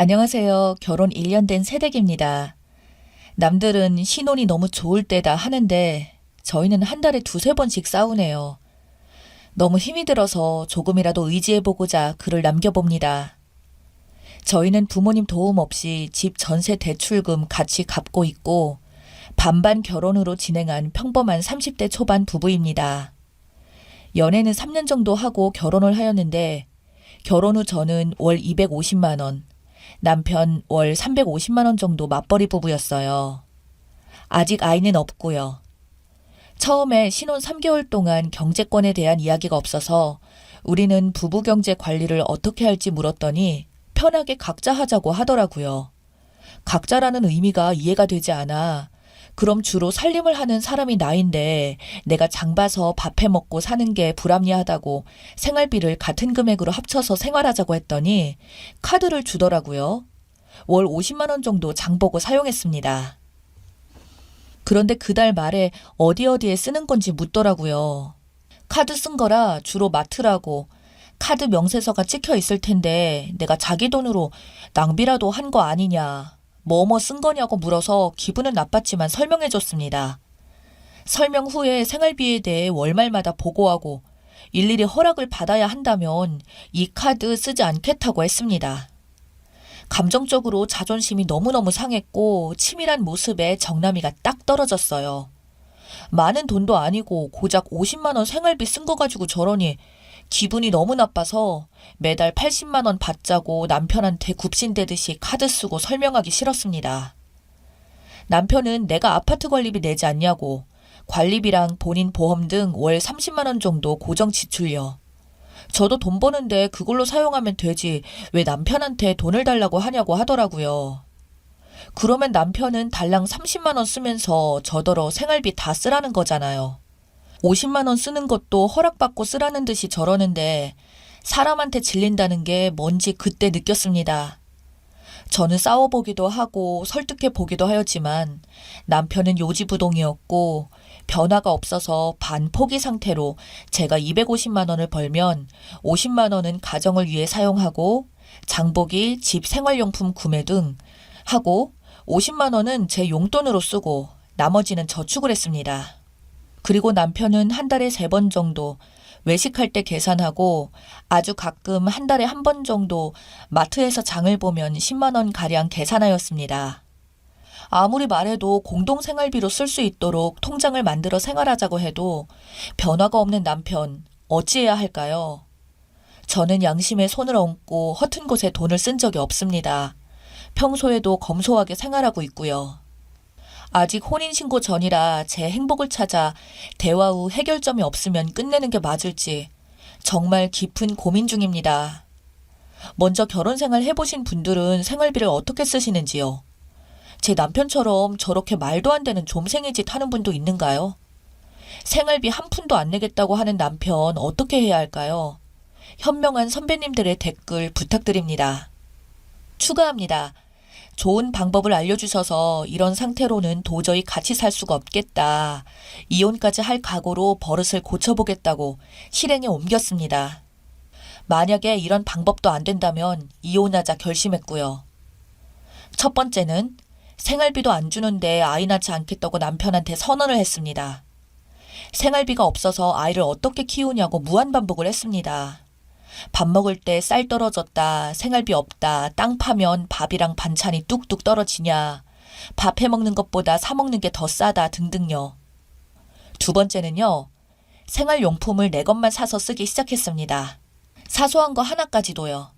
안녕하세요. 결혼 1년 된 새댁입니다. 남들은 신혼이 너무 좋을 때다 하는데 저희는 한 달에 두세 번씩 싸우네요. 너무 힘이 들어서 조금이라도 의지해보고자 글을 남겨봅니다. 저희는 부모님 도움 없이 집 전세 대출금 같이 갚고 있고 반반 결혼으로 진행한 평범한 30대 초반 부부입니다. 연애는 3년 정도 하고 결혼을 하였는데 결혼 후 저는 월 250만 원, 남편 월 350만 원 정도 맞벌이 부부였어요. 아직 아이는 없고요. 처음에 신혼 3개월 동안 경제권에 대한 이야기가 없어서 우리는 부부 경제 관리를 어떻게 할지 물었더니 편하게 각자 하자고 하더라고요. 각자라는 의미가 이해가 되지 않아. 그럼 주로 살림을 하는 사람이 나인데 내가 장 봐서 밥해 먹고 사는 게 불합리하다고 생활비를 같은 금액으로 합쳐서 생활하자고 했더니 카드를 주더라고요. 월 50만 원 정도 장 보고 사용했습니다. 그런데 그달 말에 어디에 쓰는 건지 묻더라고요. 카드 쓴 거라 주로 마트라고 카드 명세서가 찍혀 있을 텐데 내가 자기 돈으로 낭비라도 한 거 아니냐. 뭐뭐 쓴 거냐고 물어서 기분은 나빴지만 설명해 줬습니다. 설명 후에 생활비에 대해 월말마다 보고하고 일일이 허락을 받아야 한다면 이 카드 쓰지 않겠다고 했습니다. 감정적으로 자존심이 너무너무 상했고 치밀한 모습에 정남이가 딱 떨어졌어요. 많은 돈도 아니고 고작 50만 원 생활비 쓴 거 가지고 저러니 기분이 너무 나빠서 매달 80만 원 받자고 남편한테 굽신대듯이 카드 쓰고 설명하기 싫었습니다. 남편은 내가 아파트 관리비 내지 않냐고 관리비랑 본인 보험 등 월 30만 원 정도 고정 지출요. 저도 돈 버는데 그걸로 사용하면 되지 왜 남편한테 돈을 달라고 하냐고 하더라고요. 그러면 남편은 달랑 30만 원 쓰면서 저더러 생활비 다 쓰라는 거잖아요. 50만 원 쓰는 것도 허락받고 쓰라는 듯이 저러는데 사람한테 질린다는 게 뭔지 그때 느꼈습니다. 저는 싸워보기도 하고 설득해보기도 하였지만 남편은 요지부동이었고 변화가 없어서 반포기 상태로 제가 250만 원을 벌면 50만 원은 가정을 위해 사용하고 장보기, 집 생활용품 구매 등 하고 50만 원은 제 용돈으로 쓰고 나머지는 저축을 했습니다. 그리고 남편은 한 달에 3번 정도 외식할 때 계산하고 아주 가끔 한 달에 한 번 정도 마트에서 장을 보면 10만 원 가량 계산하였습니다. 아무리 말해도 공동생활비로 쓸 수 있도록 통장을 만들어 생활하자고 해도 변화가 없는 남편 어찌해야 할까요? 저는 양심에 손을 얹고 허튼 곳에 돈을 쓴 적이 없습니다. 평소에도 검소하게 생활하고 있고요. 아직 혼인신고 전이라 제 행복을 찾아 대화 후 해결점이 없으면 끝내는 게 맞을지 정말 깊은 고민 중입니다. 먼저 결혼 생활 해보신 분들은 생활비를 어떻게 쓰시는지요? 제 남편처럼 저렇게 말도 안 되는 좀생이 짓 하는 분도 있는가요? 생활비 한 푼도 안 내겠다고 하는 남편 어떻게 해야 할까요? 현명한 선배님들의 댓글 부탁드립니다. 추가합니다. 좋은 방법을 알려주셔서 이런 상태로는 도저히 같이 살 수가 없겠다. 이혼까지 할 각오로 버릇을 고쳐보겠다고 실행에 옮겼습니다. 만약에 이런 방법도 안 된다면 이혼하자 결심했고요. 첫 번째는 생활비도 안 주는데 아이 낳지 않겠다고 남편한테 선언을 했습니다. 생활비가 없어서 아이를 어떻게 키우냐고 무한반복을 했습니다. 밥 먹을 때 쌀 떨어졌다, 생활비 없다, 땅 파면 밥이랑 반찬이 뚝뚝 떨어지냐, 밥 해먹는 것보다 사먹는 게 더 싸다 등등요. 두 번째는요, 생활용품을 내 것만 사서 쓰기 시작했습니다. 사소한 거 하나까지도요.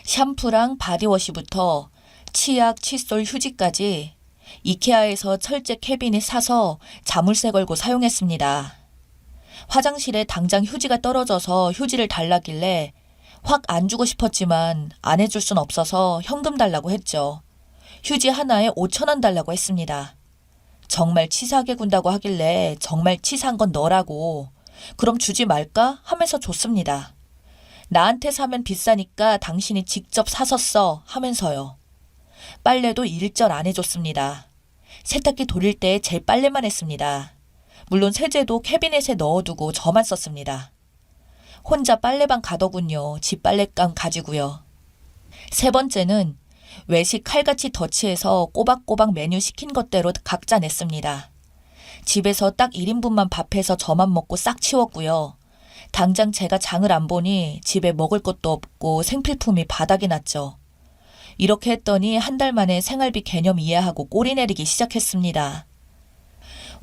샴푸랑 바디워시부터 치약, 칫솔, 휴지까지 이케아에서 철제 캐비닛 사서 자물쇠 걸고 사용했습니다. 화장실에 당장 휴지가 떨어져서 휴지를 달라길래 확 안 주고 싶었지만 안 해줄 순 없어서 현금 달라고 했죠. 휴지 하나에 5천 원 달라고 했습니다. 정말 치사하게 군다고 하길래 정말 치사한 건 너라고 그럼 주지 말까 하면서 줬습니다. 나한테 사면 비싸니까 당신이 직접 사서 써 하면서요. 빨래도 일절 안 해줬습니다. 세탁기 돌릴 때 제 빨래만 했습니다. 물론 세제도 캐비넷에 넣어두고 저만 썼습니다. 혼자 빨래방 가더군요. 집 빨랫감 가지고요. 세 번째는 외식 칼같이 더치해서 꼬박꼬박 메뉴 시킨 것대로 각자 냈습니다. 집에서 딱 1인분만 밥해서 저만 먹고 싹 치웠고요. 당장 제가 장을 안 보니 집에 먹을 것도 없고 생필품이 바닥이 났죠. 이렇게 했더니 한 달 만에 생활비 개념 이해하고 꼬리 내리기 시작했습니다.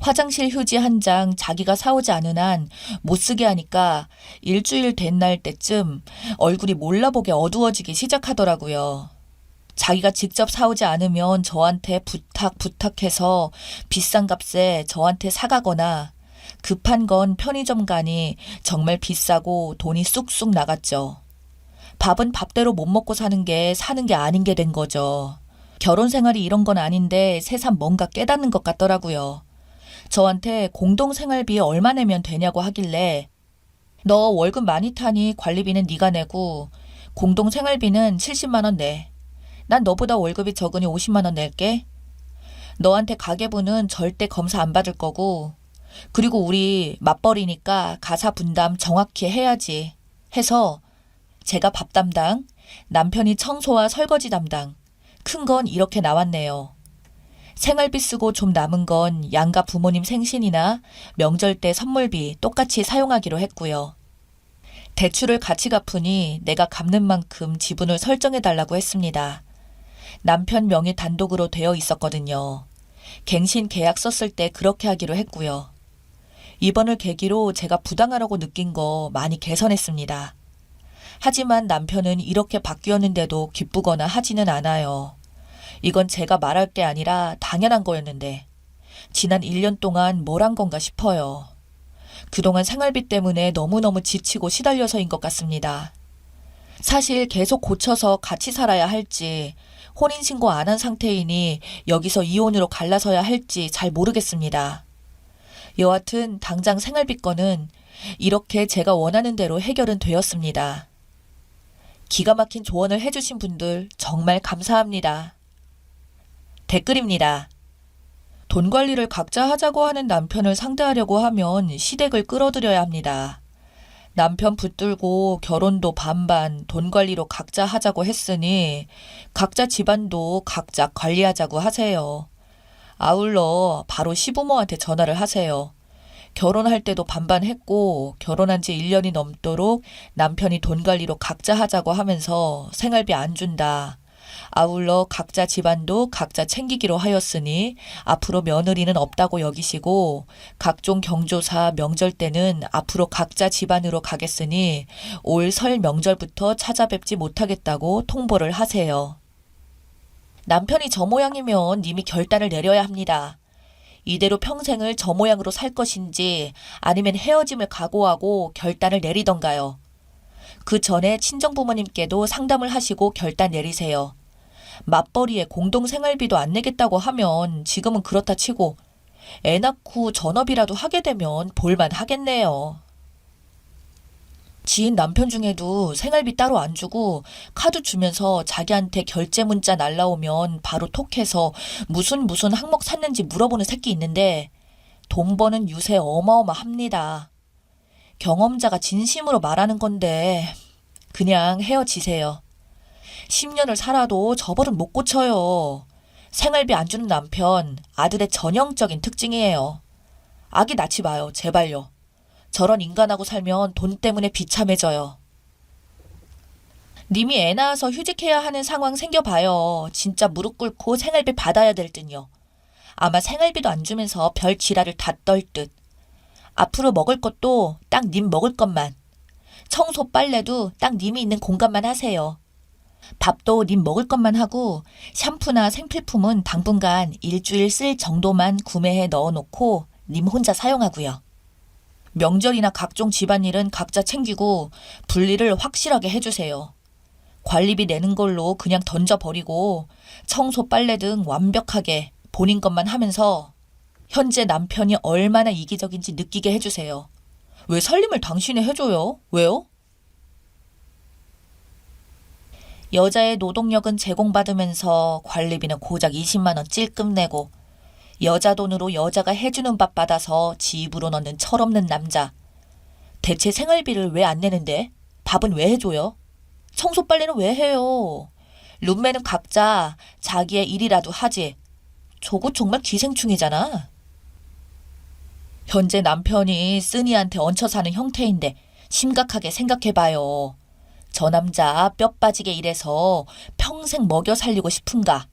화장실 휴지 한 장 자기가 사오지 않은 한 못 쓰게 하니까 일주일 된 날 때쯤 얼굴이 몰라보게 어두워지기 시작하더라고요. 자기가 직접 사오지 않으면 저한테 부탁해서 비싼 값에 저한테 사가거나 급한 건 편의점 가니 정말 비싸고 돈이 쑥쑥 나갔죠. 밥은 밥대로 못 먹고 사는 게 아닌 게 된 거죠. 결혼 생활이 이런 건 아닌데 새삼 뭔가 깨닫는 것 같더라고요. 저한테 공동생활비 얼마 내면 되냐고 하길래 너 월급 많이 타니 관리비는 네가 내고 공동생활비는 70만 원 내. 난 너보다 월급이 적으니 50만 원 낼게. 너한테 가계부는 절대 검사 안 받을 거고 그리고 우리 맞벌이니까 가사 분담 정확히 해야지 해서 제가 밥 담당, 남편이 청소와 설거지 담당, 큰 건 이렇게 나왔네요. 생활비 쓰고 좀 남은 건 양가 부모님 생신이나 명절 때 선물비 똑같이 사용하기로 했고요. 대출을 같이 갚으니 내가 갚는 만큼 지분을 설정해달라고 했습니다. 남편 명의 단독으로 되어 있었거든요. 갱신 계약 썼을 때 그렇게 하기로 했고요. 이번을 계기로 제가 부당하다고 느낀 거 많이 개선했습니다. 하지만 남편은 이렇게 바뀌었는데도 기쁘거나 하지는 않아요. 이건 제가 말할 게 아니라 당연한 거였는데 지난 1년 동안 뭘 한 건가 싶어요. 그동안 생활비 때문에 너무너무 지치고 시달려서인 것 같습니다. 사실 계속 고쳐서 같이 살아야 할지 혼인신고 안 한 상태이니 여기서 이혼으로 갈라서야 할지 잘 모르겠습니다. 여하튼 당장 생활비 건은 이렇게 제가 원하는 대로 해결은 되었습니다. 기가 막힌 조언을 해주신 분들 정말 감사합니다. 댓글입니다. 돈 관리를 각자 하자고 하는 남편을 상대하려고 하면 시댁을 끌어들여야 합니다. 남편 붙들고 결혼도 반반 돈 관리로 각자 하자고 했으니 각자 집안도 각자 관리하자고 하세요. 아울러 바로 시부모한테 전화를 하세요. 결혼할 때도 반반 했고 결혼한 지 1년이 넘도록 남편이 돈 관리로 각자 하자고 하면서 생활비 안 준다. 아울러 각자 집안도 각자 챙기기로 하였으니 앞으로 며느리는 없다고 여기시고 각종 경조사 명절 때는 앞으로 각자 집안으로 가겠으니 올 설 명절부터 찾아뵙지 못하겠다고 통보를 하세요. 남편이 저 모양이면 님이 결단을 내려야 합니다. 이대로 평생을 저 모양으로 살 것인지 아니면 헤어짐을 각오하고 결단을 내리던가요. 그 전에 친정부모님께도 상담을 하시고 결단 내리세요. 맞벌이에 공동생활비도 안 내겠다고 하면 지금은 그렇다 치고 애 낳고 전업이라도 하게 되면 볼만 하겠네요. 지인 남편 중에도 생활비 따로 안 주고 카드 주면서 자기한테 결제 문자 날라오면 바로 톡해서 무슨 항목 샀는지 물어보는 새끼 있는데 돈 버는 유세 어마어마합니다. 경험자가 진심으로 말하는 건데 그냥 헤어지세요. 10년을 살아도 저 버릇 못 고쳐요. 생활비 안 주는 남편, 아들의 전형적인 특징이에요. 아기 낳지 마요, 제발요. 저런 인간하고 살면 돈 때문에 비참해져요. 님이 애 낳아서 휴직해야 하는 상황 생겨봐요. 진짜 무릎 꿇고 생활비 받아야 될 듯요. 아마 생활비도 안 주면서 별 지랄을 다 떨 듯. 앞으로 먹을 것도 딱 님 먹을 것만. 청소 빨래도 딱 님이 있는 공간만 하세요. 밥도 님 먹을 것만 하고 샴푸나 생필품은 당분간 일주일 쓸 정도만 구매해 넣어놓고 님 혼자 사용하고요. 명절이나 각종 집안일은 각자 챙기고 분리를 확실하게 해주세요. 관리비 내는 걸로 그냥 던져버리고 청소 빨래 등 완벽하게 본인 것만 하면서 현재 남편이 얼마나 이기적인지 느끼게 해주세요. 왜 살림을 당신이 해줘요? 왜요? 여자의 노동력은 제공받으면서 관리비는 고작 20만 원 찔끔 내고 여자 돈으로 여자가 해주는 밥 받아서 지 입으로 넣는 철없는 남자. 대체 생활비를 왜 안 내는데? 밥은 왜 해줘요? 청소 빨래는 왜 해요? 룸메는 각자 자기의 일이라도 하지. 저거 정말 기생충이잖아. 현재 남편이 쓰니한테 얹혀 사는 형태인데 심각하게 생각해봐요. 저 남자 뼈 빠지게 일해서 평생 먹여 살리고 싶은가?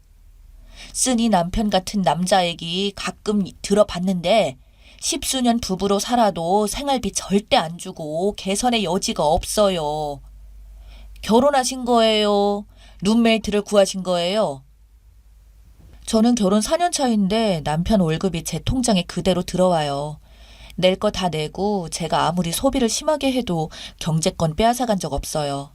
쓰니 남편 같은 남자 얘기 가끔 들어봤는데 십수년 부부로 살아도 생활비 절대 안 주고 개선의 여지가 없어요. 결혼하신 거예요? 룸메이트를 구하신 거예요? 저는 결혼 4년 차인데 남편 월급이 제 통장에 그대로 들어와요. 낼 거 다 내고 제가 아무리 소비를 심하게 해도 경제권 빼앗아간 적 없어요.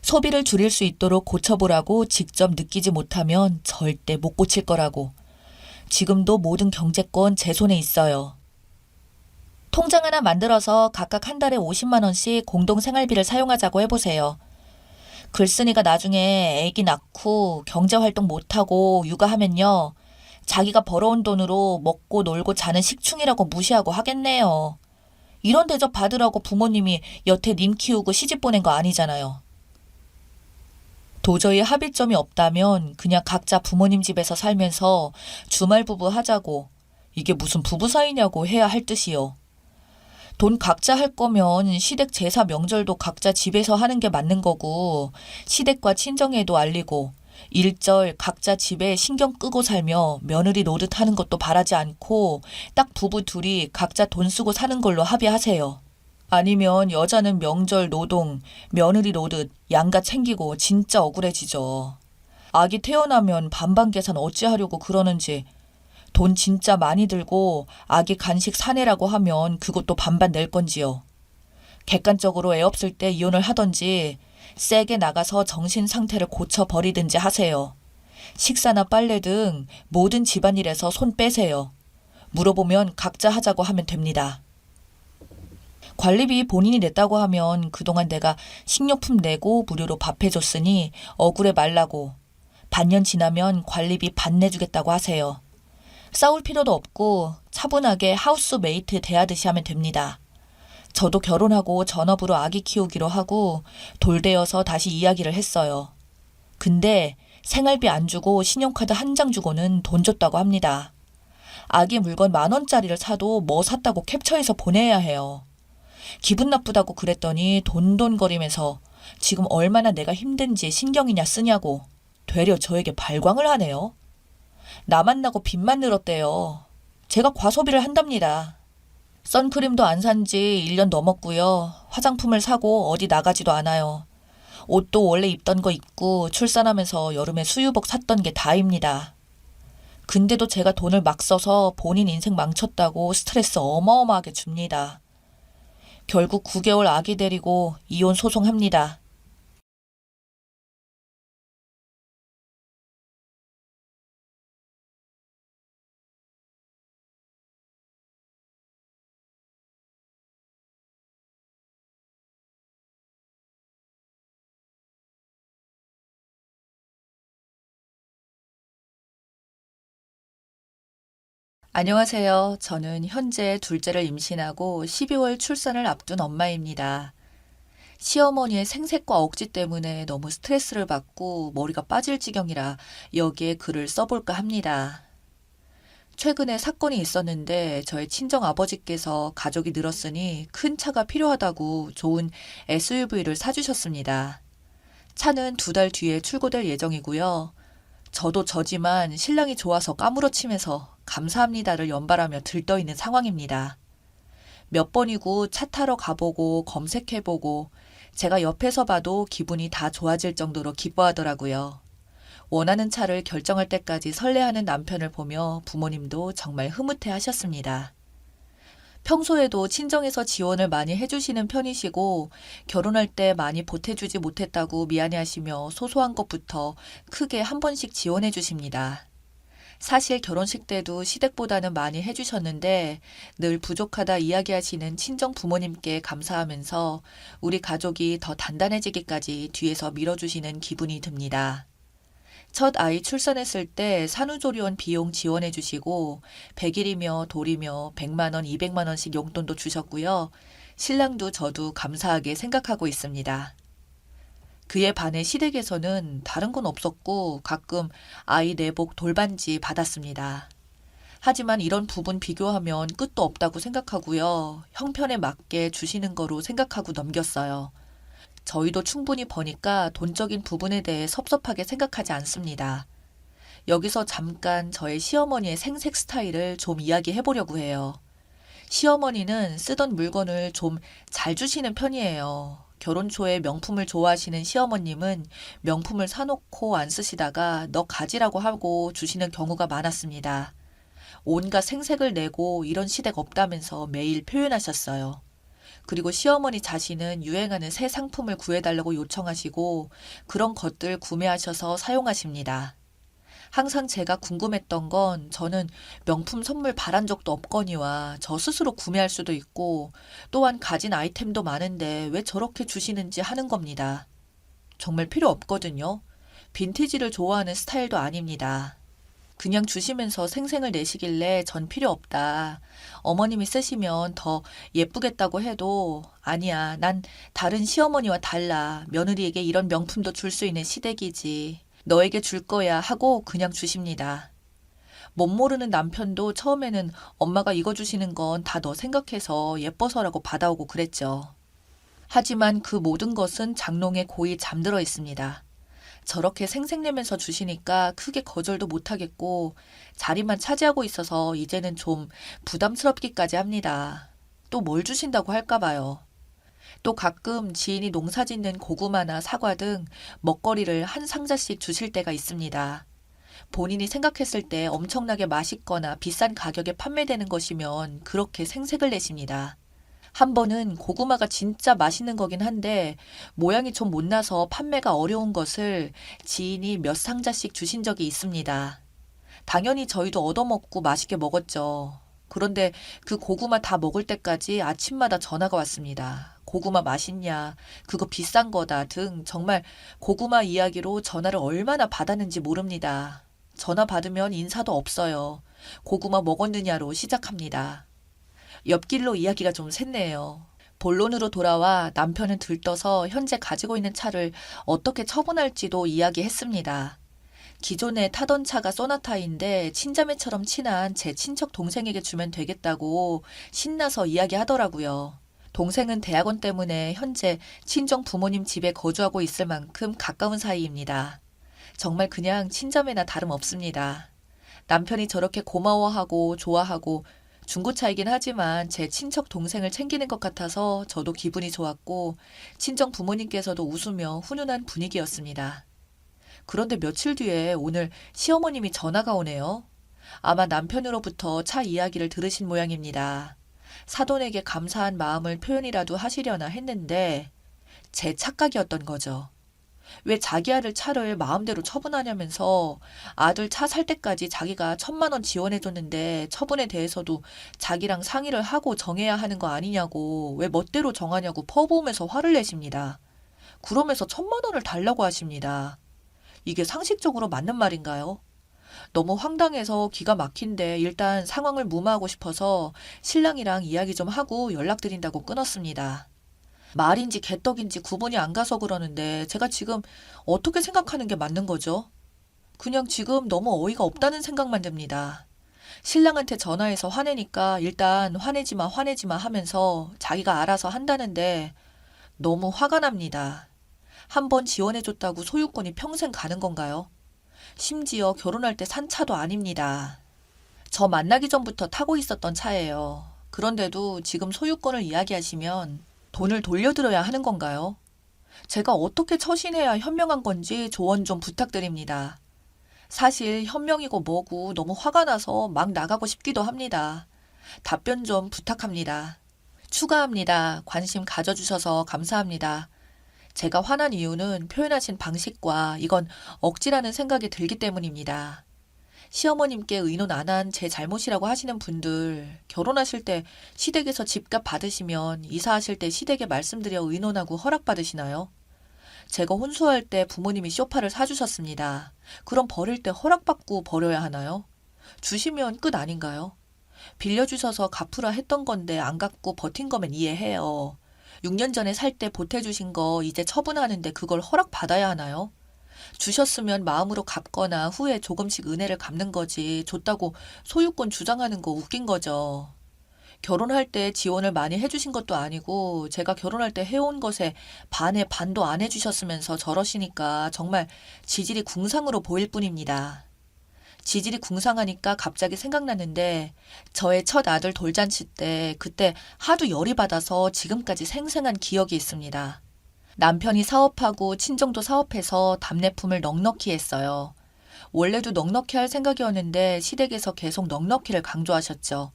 소비를 줄일 수 있도록 고쳐보라고 직접 느끼지 못하면 절대 못 고칠 거라고. 지금도 모든 경제권 제 손에 있어요. 통장 하나 만들어서 각각 한 달에 50만 원씩 공동 생활비를 사용하자고 해보세요. 글쓴이가 나중에 애기 낳고 경제활동 못하고 육아하면요. 자기가 벌어온 돈으로 먹고 놀고 자는 식충이라고 무시하고 하겠네요. 이런 대접 받으라고 부모님이 여태 님 키우고 시집 보낸 거 아니잖아요. 도저히 합의점이 없다면 그냥 각자 부모님 집에서 살면서 주말 부부 하자고. 이게 무슨 부부 사이냐고 해야 할 듯이요. 돈 각자 할 거면 시댁 제사 명절도 각자 집에서 하는 게 맞는 거고, 시댁과 친정에도 알리고 일절 각자 집에 신경 끄고 살며 며느리 노릇 하는 것도 바라지 않고 딱 부부 둘이 각자 돈 쓰고 사는 걸로 합의하세요. 아니면 여자는 명절 노동, 며느리 노릇 양가 챙기고 진짜 억울해지죠. 아기 태어나면 반반 계산 어찌하려고 그러는지. 돈 진짜 많이 들고 아기 간식 사내라고 하면 그것도 반반 낼 건지요. 객관적으로 애 없을 때 이혼을 하던지 세게 나가서 정신 상태를 고쳐버리든지 하세요. 식사나 빨래 등 모든 집안일에서 손 빼세요. 물어보면 각자 하자고 하면 됩니다. 관리비 본인이 냈다고 하면 그동안 내가 식료품 내고 무료로 밥 해줬으니 억울해 말라고. 반년 지나면 관리비 반 내주겠다고 하세요. 싸울 필요도 없고 차분하게 하우스메이트 대하듯이 하면 됩니다. 저도 결혼하고 전업으로 아기 키우기로 하고 돌되어서 다시 이야기를 했어요. 근데 생활비 안 주고 신용카드 한 장 주고는 돈 줬다고 합니다. 아기 물건 10,000원짜리를 사도 뭐 샀다고 캡처해서 보내야 해요. 기분 나쁘다고 그랬더니 돈돈거리면서 지금 얼마나 내가 힘든지 신경이냐 쓰냐고 되려 저에게 발광을 하네요. 나 만나고 빚만 늘었대요. 제가 과소비를 한답니다. 선크림도 안 산 지 1년 넘었고요. 화장품을 사고 어디 나가지도 않아요. 옷도 원래 입던 거 입고 출산하면서 여름에 수유복 샀던 게 다입니다. 근데도 제가 돈을 막 써서 본인 인생 망쳤다고 스트레스 어마어마하게 줍니다. 결국 9개월 아기 데리고 이혼 소송합니다. 안녕하세요. 저는 현재 둘째를 임신하고 12월 출산을 앞둔 엄마입니다. 시어머니의 생색과 억지 때문에 너무 스트레스를 받고 머리가 빠질 지경이라 여기에 글을 써볼까 합니다. 최근에 사건이 있었는데 저희 친정아버지께서 가족이 늘었으니 큰 차가 필요하다고 좋은 SUV를 사주셨습니다. 차는 2달 뒤에 출고될 예정이고요. 저도 저지만 신랑이 좋아서 까무러치면서 감사합니다를 연발하며 들떠있는 상황입니다. 몇 번이고 차 타러 가보고 검색해보고 제가 옆에서 봐도 기분이 다 좋아질 정도로 기뻐하더라고요. 원하는 차를 결정할 때까지 설레하는 남편을 보며 부모님도 정말 흐뭇해 하셨습니다. 평소에도 친정에서 지원을 많이 해주시는 편이시고 결혼할 때 많이 보태주지 못했다고 미안해하시며 소소한 것부터 크게 한 번씩 지원해 주십니다. 사실 결혼식 때도 시댁보다는 많이 해주셨는데 늘 부족하다 이야기하시는 친정 부모님께 감사하면서 우리 가족이 더 단단해지기까지 뒤에서 밀어주시는 기분이 듭니다. 첫 아이 출산했을 때 산후조리원 비용 지원해 주시고 100일이며 돌이며 100만 원, 200만 원씩 용돈도 주셨고요. 신랑도 저도 감사하게 생각하고 있습니다. 그에 반해 시댁에서는 다른 건 없었고 가끔 아이 내복 돌반지 받았습니다. 하지만 이런 부분 비교하면 끝도 없다고 생각하고요. 형편에 맞게 주시는 거로 생각하고 넘겼어요. 저희도 충분히 버니까 돈적인 부분에 대해 섭섭하게 생각하지 않습니다. 여기서 잠깐 저의 시어머니의 생색 스타일을 좀 이야기해 보려고 해요. 시어머니는 쓰던 물건을 좀 잘 주시는 편이에요. 결혼 초에 명품을 좋아하시는 시어머님은 명품을 사놓고 안 쓰시다가 너 가지라고 하고 주시는 경우가 많았습니다. 온갖 생색을 내고 이런 시댁 없다면서 매일 표현하셨어요. 그리고 시어머니 자신은 유행하는 새 상품을 구해달라고 요청하시고 그런 것들 구매하셔서 사용하십니다. 항상 제가 궁금했던 건 저는 명품 선물 바란 적도 없거니와 저 스스로 구매할 수도 있고 또한 가진 아이템도 많은데 왜 저렇게 주시는지 하는 겁니다. 정말 필요 없거든요. 빈티지를 좋아하는 스타일도 아닙니다. 그냥 주시면서 생색을 내시길래 전 필요 없다. 어머님이 쓰시면 더 예쁘겠다고 해도 아니야. 난 다른 시어머니와 달라. 며느리에게 이런 명품도 줄 수 있는 시댁이지. 너에게 줄 거야 하고 그냥 주십니다. 못 모르는 남편도 처음에는 엄마가 이거 주시는 건 다 너 생각해서 예뻐서라고 받아오고 그랬죠. 하지만 그 모든 것은 장롱에 고이 잠들어 있습니다. 저렇게 생색내면서 주시니까 크게 거절도 못하겠고 자리만 차지하고 있어서 이제는 좀 부담스럽기까지 합니다. 또 뭘 주신다고 할까 봐요. 또 가끔 지인이 농사짓는 고구마나 사과 등 먹거리를 한 상자씩 주실 때가 있습니다. 본인이 생각했을 때 엄청나게 맛있거나 비싼 가격에 판매되는 것이면 그렇게 생색을 내십니다. 한 번은 고구마가 진짜 맛있는 거긴 한데 모양이 좀 못나서 판매가 어려운 것을 지인이 몇 상자씩 주신 적이 있습니다. 당연히 저희도 얻어먹고 맛있게 먹었죠. 그런데 그 고구마 다 먹을 때까지 아침마다 전화가 왔습니다. 고구마 맛있냐, 그거 비싼 거다 등 정말 고구마 이야기로 전화를 얼마나 받았는지 모릅니다. 전화 받으면 인사도 없어요. 고구마 먹었느냐로 시작합니다. 옆길로 이야기가 좀 샜네요. 본론으로 돌아와 남편은 들떠서 현재 가지고 있는 차를 어떻게 처분할지도 이야기했습니다. 기존에 타던 차가 소나타인데 친자매처럼 친한 제 친척 동생에게 주면 되겠다고 신나서 이야기하더라고요. 동생은 대학원 때문에 현재 친정 부모님 집에 거주하고 있을 만큼 가까운 사이입니다. 정말 그냥 친자매나 다름없습니다. 남편이 저렇게 고마워하고 좋아하고 중고차이긴 하지만 제 친척 동생을 챙기는 것 같아서 저도 기분이 좋았고 친정 부모님께서도 웃으며 훈훈한 분위기였습니다. 그런데 며칠 뒤에 오늘 시어머님이 전화가 오네요. 아마 남편으로부터 차 이야기를 들으신 모양입니다. 사돈에게 감사한 마음을 표현이라도 하시려나 했는데 제 착각이었던 거죠. 왜 자기 아들 차를 마음대로 처분하냐면서 아들 차 살 때까지 자기가 1,000만 원 지원해줬는데 처분에 대해서도 자기랑 상의를 하고 정해야 하는 거 아니냐고 왜 멋대로 정하냐고 퍼부으면서 화를 내십니다. 그러면서 1,000만 원을 달라고 하십니다. 이게 상식적으로 맞는 말인가요? 너무 황당해서 기가 막힌데 일단 상황을 무마하고 싶어서 신랑이랑 이야기 좀 하고 연락드린다고 끊었습니다. 말인지 개떡인지 구분이 안 가서 그러는데 제가 지금 어떻게 생각하는 게 맞는 거죠? 그냥 지금 너무 어이가 없다는 생각만 듭니다. 신랑한테 전화해서 화내니까 일단 화내지 마 화내지 마 하면서 자기가 알아서 한다는데 너무 화가 납니다. 한 번 지원해줬다고 소유권이 평생 가는 건가요? 심지어 결혼할 때 산 차도 아닙니다. 저 만나기 전부터 타고 있었던 차예요. 그런데도 지금 소유권을 이야기하시면 돈을 돌려드려야 하는 건가요? 제가 어떻게 처신해야 현명한 건지 조언 좀 부탁드립니다. 사실 현명이고 뭐고 너무 화가 나서 막 나가고 싶기도 합니다. 답변 좀 부탁합니다. 추가합니다. 관심 가져주셔서 감사합니다. 제가 화난 이유는 표현하신 방식과 이건 억지라는 생각이 들기 때문입니다. 시어머님께 의논 안 한 제 잘못이라고 하시는 분들, 결혼하실 때 시댁에서 집값 받으시면 이사하실 때 시댁에 말씀드려 의논하고 허락받으시나요? 제가 혼수할 때 부모님이 소파를 사주셨습니다. 그럼 버릴 때 허락받고 버려야 하나요? 주시면 끝 아닌가요? 빌려주셔서 갚으라 했던 건데 안 갚고 버틴 거면 이해해요. 6년 전에 살 때 보태주신 거 이제 처분하는데 그걸 허락받아야 하나요? 주셨으면 마음으로 갚거나 후에 조금씩 은혜를 갚는 거지 줬다고 소유권 주장하는 거 웃긴 거죠. 결혼할 때 지원을 많이 해주신 것도 아니고 제가 결혼할 때 해온 것에 반의 반도 안 해주셨으면서 저러시니까 정말 지질이 궁상으로 보일 뿐입니다. 지질이 궁상하니까 갑자기 생각났는데 저의 첫 아들 돌잔치 때 그때 하도 열이 받아서 지금까지 생생한 기억이 있습니다. 남편이 사업하고 친정도 사업해서 답례품을 넉넉히 했어요. 원래도 넉넉히 할 생각이었는데 시댁에서 계속 넉넉히를 강조하셨죠.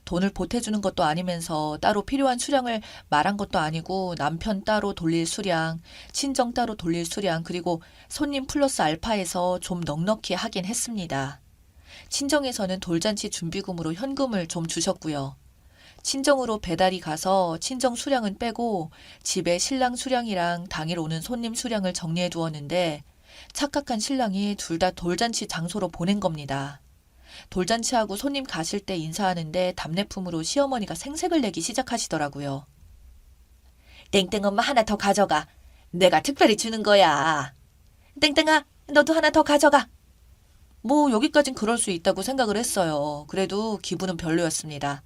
돈을 보태주는 것도 아니면서 따로 필요한 수량을 말한 것도 아니고 남편 따로 돌릴 수량, 친정 따로 돌릴 수량, 그리고 손님 플러스 알파에서 좀 넉넉히 하긴 했습니다. 친정에서는 돌잔치 준비금으로 현금을 좀 주셨고요. 친정으로 배달이 가서 친정 수량은 빼고 집에 신랑 수량이랑 당일 오는 손님 수량을 정리해 두었는데 착각한 신랑이 둘 다 돌잔치 장소로 보낸 겁니다. 돌잔치하고 손님 가실 때 인사하는데 답례품으로 시어머니가 생색을 내기 시작하시더라고요. 땡땡 엄마 하나 더 가져가. 내가 특별히 주는 거야. 땡땡아, 너도 하나 더 가져가. 뭐 여기까진 그럴 수 있다고 생각을 했어요. 그래도 기분은 별로였습니다.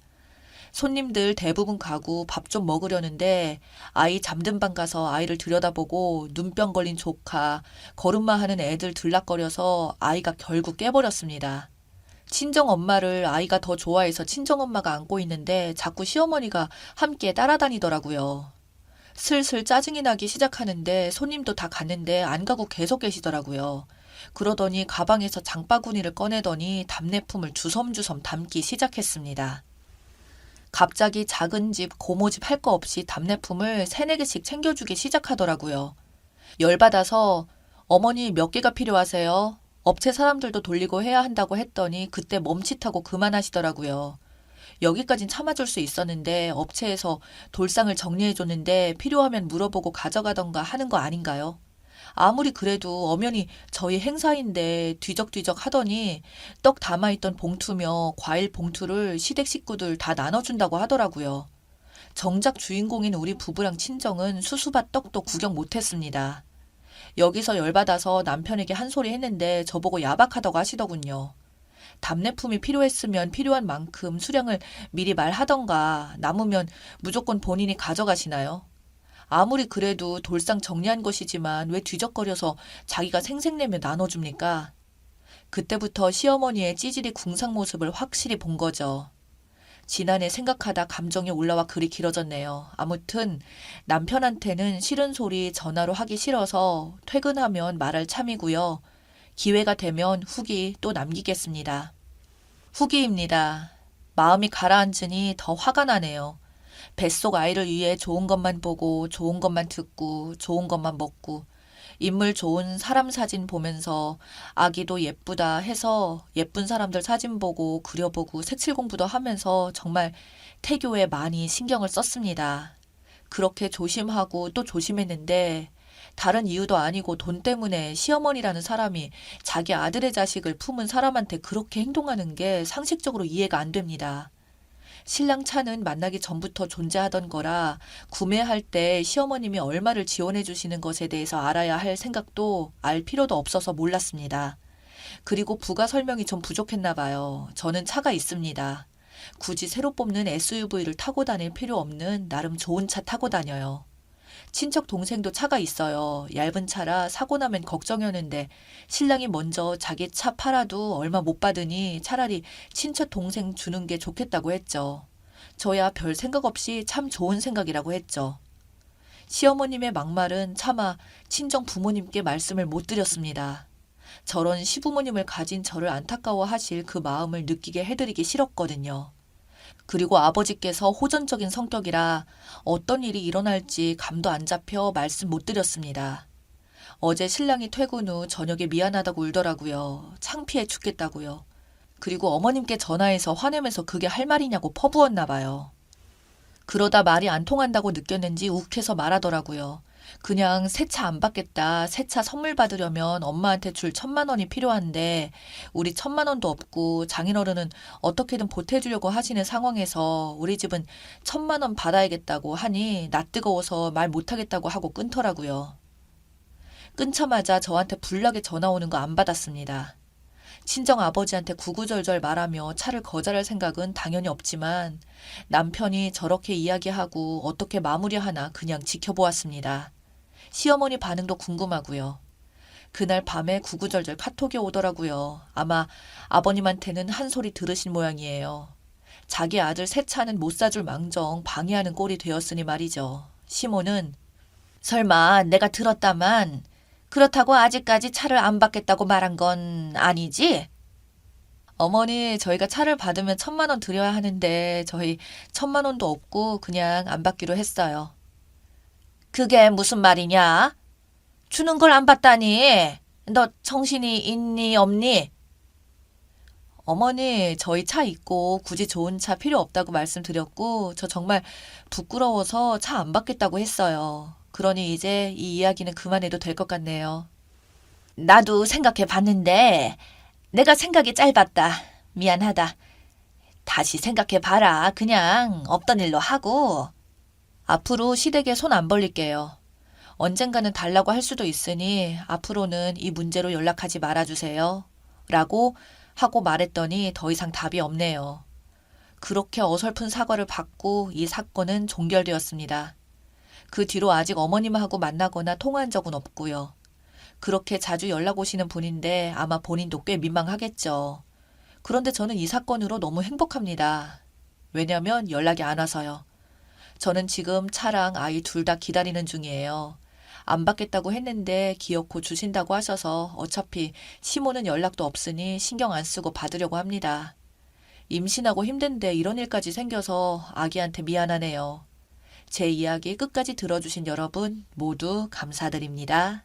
손님들 대부분 가고 밥 좀 먹으려는데 아이 잠든 방 가서 아이를 들여다보고 눈병 걸린 조카, 걸음마 하는 애들 들락거려서 아이가 결국 깨버렸습니다. 친정엄마를 아이가 더 좋아해서 친정엄마가 안고 있는데 자꾸 시어머니가 함께 따라다니더라고요. 슬슬 짜증이 나기 시작하는데 손님도 다 갔는데 안 가고 계속 계시더라고요. 그러더니 가방에서 장바구니를 꺼내더니 답례품을 주섬주섬 담기 시작했습니다. 갑자기 작은 집, 고모집 할 거 없이 답례품을 3-4개씩 챙겨주기 시작하더라고요. 열받아서 어머니 몇 개가 필요하세요? 업체 사람들도 돌리고 해야 한다고 했더니 그때 멈칫하고 그만하시더라고요. 여기까진 참아줄 수 있었는데 업체에서 돌상을 정리해줬는데 필요하면 물어보고 가져가던가 하는 거 아닌가요? 아무리 그래도 엄연히 저희 행사인데 뒤적뒤적 하더니 떡 담아있던 봉투며 과일 봉투를 시댁 식구들 다 나눠준다고 하더라고요. 정작 주인공인 우리 부부랑 친정은 수수밭 떡도 구경 못했습니다. 여기서 열받아서 남편에게 한 소리 했는데 저보고 야박하다고 하시더군요. 답례품이 필요했으면 필요한 만큼 수량을 미리 말하던가 남으면 무조건 본인이 가져가시나요? 아무리 그래도 돌상 정리한 것이지만 왜 뒤적거려서 자기가 생색내며 나눠줍니까? 그때부터 시어머니의 찌질이 궁상 모습을 확실히 본 거죠. 지난해 생각하다 감정이 올라와 글이 길어졌네요. 아무튼 남편한테는 싫은 소리 전화로 하기 싫어서 퇴근하면 말할 참이고요. 기회가 되면 후기 또 남기겠습니다. 후기입니다. 마음이 가라앉으니 더 화가 나네요. 뱃속 아이를 위해 좋은 것만 보고 좋은 것만 듣고 좋은 것만 먹고 인물 좋은 사람 사진 보면서 아기도 예쁘다 해서 예쁜 사람들 사진 보고 그려보고 색칠 공부도 하면서 정말 태교에 많이 신경을 썼습니다. 그렇게 조심하고 또 조심했는데 다른 이유도 아니고 돈 때문에 시어머니라는 사람이 자기 아들의 자식을 품은 사람한테 그렇게 행동하는 게 상식적으로 이해가 안 됩니다. 신랑 차는 만나기 전부터 존재하던 거라 구매할 때 시어머님이 얼마를 지원해 주시는 것에 대해서 알아야 할 생각도 알 필요도 없어서 몰랐습니다. 그리고 부가 설명이 좀 부족했나 봐요. 저는 차가 있습니다. 굳이 새로 뽑는 SUV를 타고 다닐 필요 없는 나름 좋은 차 타고 다녀요. 친척 동생도 차가 있어요. 얇은 차라 사고 나면 걱정이었는데 신랑이 먼저 자기 차 팔아도 얼마 못 받으니 차라리 친척 동생 주는 게 좋겠다고 했죠. 저야 별 생각 없이 참 좋은 생각이라고 했죠. 시어머님의 막말은 차마 친정 부모님께 말씀을 못 드렸습니다. 저런 시부모님을 가진 저를 안타까워하실 그 마음을 느끼게 해드리기 싫었거든요. 그리고 아버지께서 호전적인 성격이라 어떤 일이 일어날지 감도 안 잡혀 말씀 못 드렸습니다. 어제 신랑이 퇴근 후 저녁에 미안하다고 울더라고요. 창피해 죽겠다고요. 그리고 어머님께 전화해서 화내면서 그게 할 말이냐고 퍼부었나 봐요. 그러다 말이 안 통한다고 느꼈는지 욱해서 말하더라고요. 그냥 새 차 안 받겠다. 새 차 선물 받으려면 엄마한테 줄 1,000만 원이 필요한데 우리 1,000만 원도 없고 장인어른은 어떻게든 보태주려고 하시는 상황에서 우리 집은 1,000만 원 받아야겠다고 하니 나 뜨거워서 말 못하겠다고 하고 끊더라고요. 끊자마자 저한테 불나게 전화 오는 거 안 받았습니다. 친정 아버지한테 구구절절 말하며 차를 거절할 생각은 당연히 없지만 남편이 저렇게 이야기하고 어떻게 마무리하나 그냥 지켜보았습니다. 시어머니 반응도 궁금하고요. 그날 밤에 구구절절 카톡이 오더라고요. 아마 아버님한테는 한 소리 들으신 모양이에요. 자기 아들 새 차는 못 사줄 망정 방해하는 꼴이 되었으니 말이죠. 시모는 설마 내가 들었다만 그렇다고 아직까지 차를 안 받겠다고 말한 건 아니지? 어머니, 저희가 차를 받으면 1,000만 원 드려야 하는데 저희 1,000만 원도 없고 그냥 안 받기로 했어요. 그게 무슨 말이냐? 주는 걸 안 받다니. 너 정신이 있니 없니? 어머니, 저희 차 있고 굳이 좋은 차 필요 없다고 말씀드렸고 저 정말 부끄러워서 차 안 받겠다고 했어요. 그러니 이제 이 이야기는 그만해도 될 것 같네요. 나도 생각해 봤는데 내가 생각이 짧았다. 미안하다. 다시 생각해 봐라. 그냥 없던 일로 하고. 앞으로 시댁에 손 안 벌릴게요. 언젠가는 달라고 할 수도 있으니 앞으로는 이 문제로 연락하지 말아주세요. 라고 하고 말했더니 더 이상 답이 없네요. 그렇게 어설픈 사과를 받고 이 사건은 종결되었습니다. 그 뒤로 아직 어머님하고 만나거나 통화한 적은 없고요. 그렇게 자주 연락 오시는 분인데 아마 본인도 꽤 민망하겠죠. 그런데 저는 이 사건으로 너무 행복합니다. 왜냐면 연락이 안 와서요. 저는 지금 차랑 아이 둘 다 기다리는 중이에요. 안 받겠다고 했는데 기어코 주신다고 하셔서 어차피 시모는 연락도 없으니 신경 안 쓰고 받으려고 합니다. 임신하고 힘든데 이런 일까지 생겨서 아기한테 미안하네요. 제 이야기 끝까지 들어주신 여러분 모두 감사드립니다.